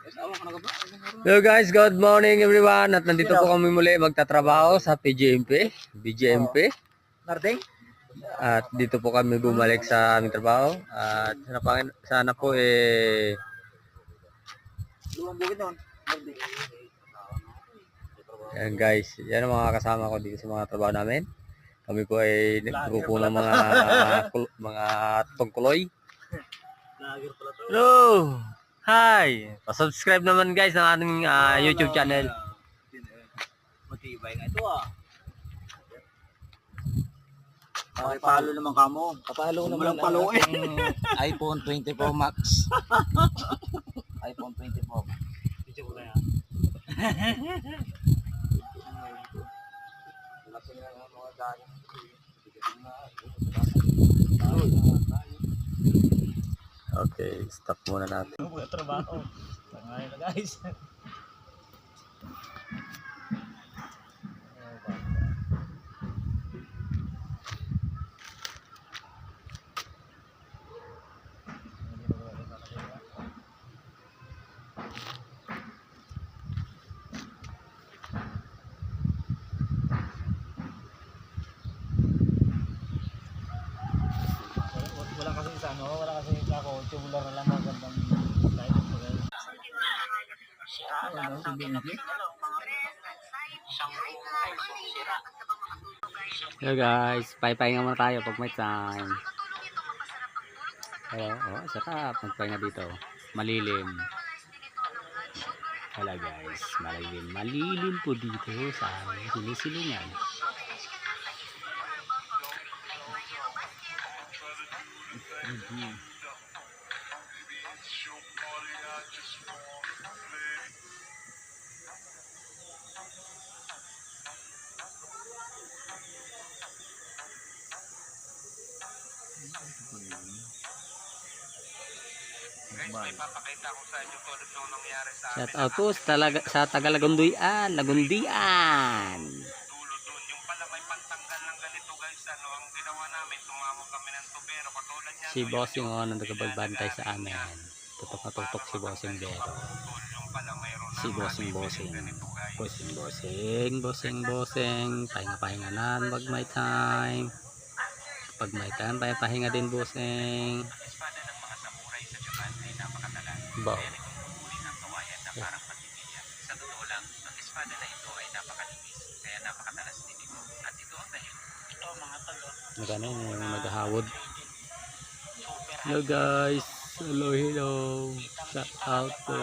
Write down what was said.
Hello guys, good morning everyone. At nandito po kami muli magtatrabaho sa BGMP. Narding? At dito po kami bumalik sa aming trabaho. At sana po Lumang bukid noon. yan guys, yan ang mga kasama ko dito sa mga trabaho namin. Kami po ay grupo ng mga tungkuloy. Hello! Hi! Pa-subscribe naman guys ng ating YouTube channel. Matibay nga ito Pakipalo naman kamo. Kapalo naman ang paluin. iPhone 24 Max. iPhone 24. Video ko na yan. Okay, stop muna natin. Trabaho. Tangayin na guys. Wala kasi isa wala kasi ako, tubular na lang magandang slide po guys. Hello guys, pahinga muna tayo pag may time. Hello, sarap magpahinga dito. Malilim. Hello guys, malilim po dito sa sinisilungan. Guys, may papakita ko sa inyo tulad nung nangyari sa Shout out po sa Taga-Lagundian, Lagundian. dulo doon. Yung pala may pantanggal ng ganito guys. Ang ginawa namin, tumawag kami ng tubero. Katulad niya. Si Bossing nagbagbantay sa amin. Tutok na tutok si Bossing Bero. Yung pala mayroon Si Bossing. Pahinga na pag may time. Pag may time, pahinga din Bossing. espada ng mga samurai sa Japan ay napakatalas. Ba. Kaya nagpupuri ng kawayan na parang pagbibilya. Sa totoo lang, ang espada na ito ay napakalibis. Kaya napakatalas din ito. At ito ang dahilan. Ito mga talo. Magano yung naghahawod. Hello guys. Hello. Shout out po.